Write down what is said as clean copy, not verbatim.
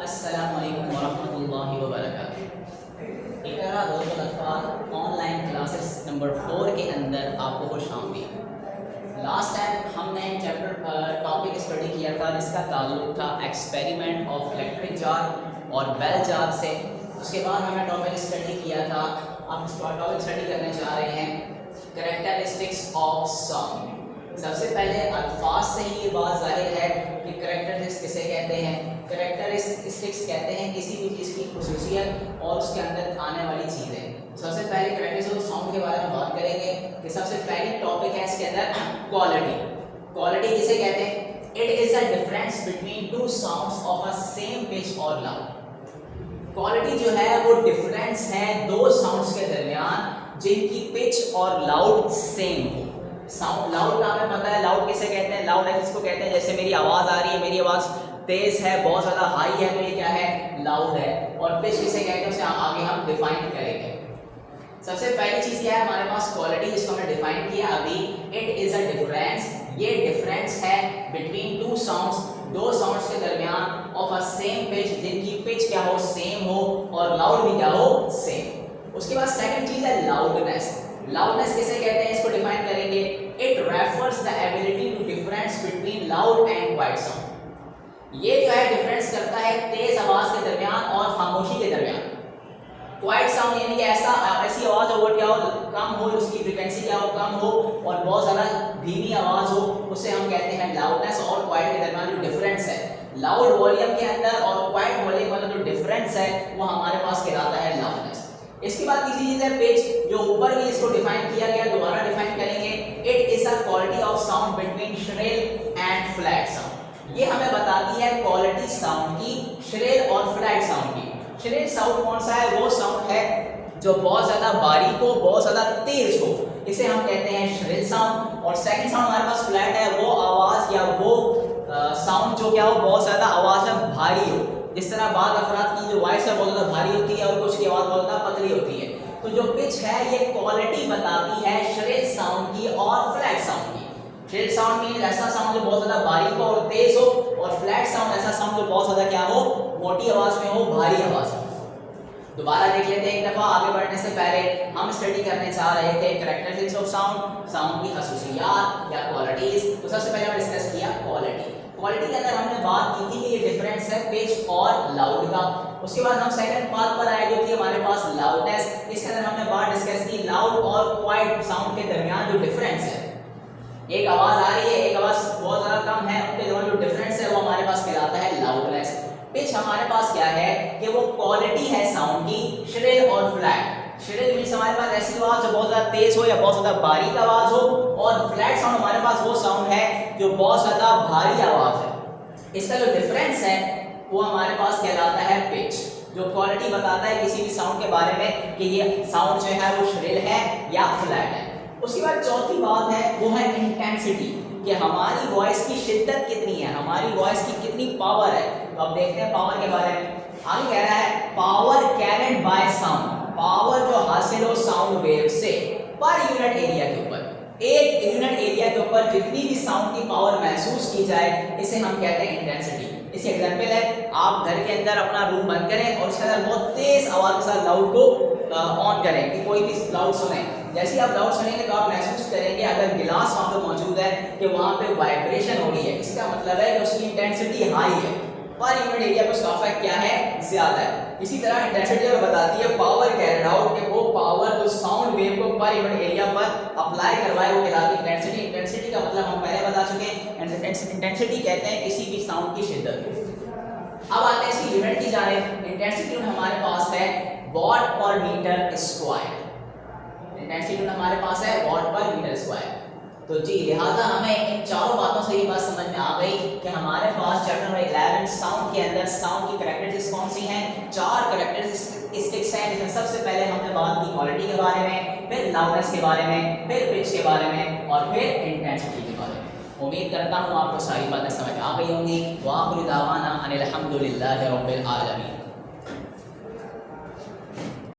अस्सलामुअलैकुम वरहमतुल्लाहि वबरकातुहू। Iqra रोज़ुल अत्फ़ाल online classes number 4 के अंदर आपको खुशामदीद। लास्ट टाइम हमने टॉपिक स्टडी किया था जिसका ताल्लुक था एक्सपेरिमेंट ऑफ इलेक्ट्रिक जार और बेल जार से। उसके बाद हमने टॉपिक स्टडी किया था, हम टॉपिक स्टडी करने जा रहे हैं कैरेक्टरिस्टिक्स ऑफ साउंड। सबसे पहले अल्फाज से ही ये बात जाहिर है कि कैरेक्टरिस्टिक्स किसे कहते हैं। कैरेक्टरिस्टिक्स कहते हैं किसी भी चीज़ की खुसूसियत और उसके अंदर आने वाली चीज़ें। सबसे पहले कैरेक्टरिस्टिक्स ऑफ साउंड के बारे में बात करेंगे कि सबसे पहली टॉपिक है इसके अंदर क्वालिटी। क्वालिटी किसे कहते हैं? It is a difference between two sounds of a same pitch और लाउड। क्वालिटी जो है वो डिफरेंस है दो साउंड्स के दरमियान जिनकी पिच और लाउड सेम हो। साउंड लाउड का हमें पता है, लाउड किसे कहते हैं? लाउड है जिसको कहते हैं जैसे मेरी आवाज़ आ रही है, मेरी आवाज़ तेज है, बहुत ज़्यादा हाई है, तो ये क्या है? लाउड है। और पिच किसे कहते हैं उसे आगे हम डिफाइन करेंगे। सबसे पहली चीज़ क्या है हमारे पास? क्वालिटी, जिसको हमने डिफाइन किया अभी। इट इज़ अ डिफरेंस, ये डिफरेंस है बिटवीन टू साउंड्स, दो साउंड्स के दरमियान ऑफ अ सेम पिच, जिनकी पिच क्या हो? सेम हो और लाउड भी क्या हो? सेम। उसके बाद सेकंड चीज़ है लाउडनेस। लाउडनेस किसे कहते हैं? इसको डिफाइन करेंगे। It refers the ability to difference between loud and quiet sound. ये जो है डिफरेंस करता है तेज आवाज के दरमियान और खामोशी के दरमियान। क्वाइट साउंड यानी कि ऐसी आवाज हो क्या हो? कम हो, उसकी फ्रीक्वेंसी क्या हो? कम हो और बहुत ज्यादा धीमी आवाज हो, उसे हम कहते हैं लाउडनेस। और क्वाइट के दरमियान जो डिफरेंस है लाउड वॉल्यूम के अंदर और क्वाइट वॉल्यूम वाला जो डिफरेंस है वो हमारे पास कहलाता है लाउडनेस। इसके बाद तीसरी चीज है पिच, जो ऊपर भी इसको डिफाइन किया गया, दोबारा डिफाइन करेंगे। It is a quality of sound between shrill and flat sound. ये हमें बताती है क्वालिटी साउंड की, श्रिल और फ्लैट साउंड की। श्रिल साउंड कौन सा है? वो साउंड है जो बहुत ज्यादा बारीक हो, बहुत ज्यादा तेज हो, इसे हम कहते हैं श्रिल साउंड। और सेकंड साउंड हमारे पास फ्लैट है, वो आवाज या वो साउंड जो क्या हो? बहुत ज्यादा आवाज में भारी हो। जिस तरह बाद अफराद की जो वॉइस है बहुत ज़्यादा भारी होती है और कुछ की आवाज़ बहुत ज़्यादा पतली होती है। तो जो पिच है ये क्वालिटी बताती है श्रिल साउंड की और फ्लैट साउंड की। श्रिल साउंड मीन ऐसा साउंड जो बहुत ज़्यादा बारीक हो और तेज हो, और फ्लैट साउंड ऐसा साउंड जो बहुत ज़्यादा क्या हो? मोटी आवाज़ में हो, भारी आवाज़ में। दोबारा देख लेते हैं एक दफ़ा। आगे बढ़ने से पहले हम स्टडी करने जा रहे थे कैरेक्टरिस्टिक्स ऑफ साउंड, साउंड की खसूसियात या क्वालिटीज़। तो सबसे पहले हमने डिस्कस किया क्वालिटी। क्वालिटी के अंदर हमने बात की थी कि ये डिफरेंस है पिच और लाउड का। उसके बाद हम सेकंड पार्ट पर आए जो थी हमारे पास लाउडनेस। इसके अंदर हमने बात डिस्कस की लाउड और क्वाइट साउंड के दरमियान जो डिफरेंस है, एक आवाज आ रही है, एक आवाज बहुत ज्यादा कम है, उनके दरमियान जो डिफरेंस है वो हमारे पास कहलाता है लाउडनेस। पिच हमारे पास क्या है कि वो क्वालिटी है साउंड की, श्रिल और फ्लैट। श्रिल मीन्स हमारे पास ऐसी आवाज जो बहुत ज्यादा तेज हो या बहुत ज्यादा बारीक आवाज हो, और फ्लैट साउंड हमारे पास वो साउंड है जो बहुत ज्यादा भारी आवाज है। इसका जो डिफरेंस है वो हमारे पास कहलाता है पिच, जो क्वालिटी बताता है किसी भी साउंड के बारे में कि ये साउंड जो है वो श्रिल है या फ्लैट है। उसके बाद चौथी बात है वो है इंटेंसिटी, कि हमारी वॉइस की शिद्दत कितनी है, हमारी वॉइस की कितनी पावर है। तो अब देखते हैं पावर के बारे में। आगे कह रहा है power carried by sound, power जो हासिल हो साउंड वेव से पर यूनिट एरिया के ऊपर, एक यूनिट एरिया के ऊपर जितनी भी साउंड की पावर महसूस की जाए, इसे हम कहते हैं इंटेंसिटी। इसकी एग्जांपल है, आप घर के अंदर अपना रूम बंद करें और उसके अंदर बहुत तेज आवाज के साथ लाउड को ऑन करें कि कोई भी लाउड सुने। जैसे आप लाउड सुनेंगे तो आप महसूस करेंगे अगर गिलास वहाँ पे मौजूद है कि वहाँ पे वाइब्रेशन हो रही है। इसका मतलब है कि उसकी इंटेंसिटी हाई है, पर यूनिट एरिया पे उसका इफेक्ट क्या है? ज्यादा है। इसी तरह इंटेंसिटी और बताती है पावर कैरिड आउट, कि वो पावर जो साउंड वेव को पर यूनिट एरिया पर अप्लाई करवाए वो कहलाती है इंटेंसिटी। इंटेंसिटी का मतलब हम पहले बता चुके हैं, इंटेंसिटी कहते हैं किसी भी साउंड की शिद्दत। अब आते हैं इसकी यूनिट की जानिब। इंटेंसिटी यूनिट हमारे पास है वॉट पर मीटर स्क्वायर। इंटेंसिटी यूनिट हमारे पास है वॉट पर मीटर स्क्वायर। तो जी लिहाजा हमें इन चारों बातों से ये बात समझ में आ गई कि हमारे पास चैप्टर नंबर 11 साउंड के अंदर साउंड की कैरेक्टरिस्टिक्स कौन सी हैं? 4 कैरेक्टरिस्टिक्स हैं, जिसमें सबसे पहले हमने बात की क्वालिटी के बारे में, फिर लाउडनेस के बारे में, फिर पिच के बारे में और फिर इंटेंसिटी के बारे में। उम्मीद करता हूँ आपको सारी बातें समझ आ गई होंगी। व आखिर दावाना अनिल हम्दुलिल्लाहि रब्बिल आलमीन।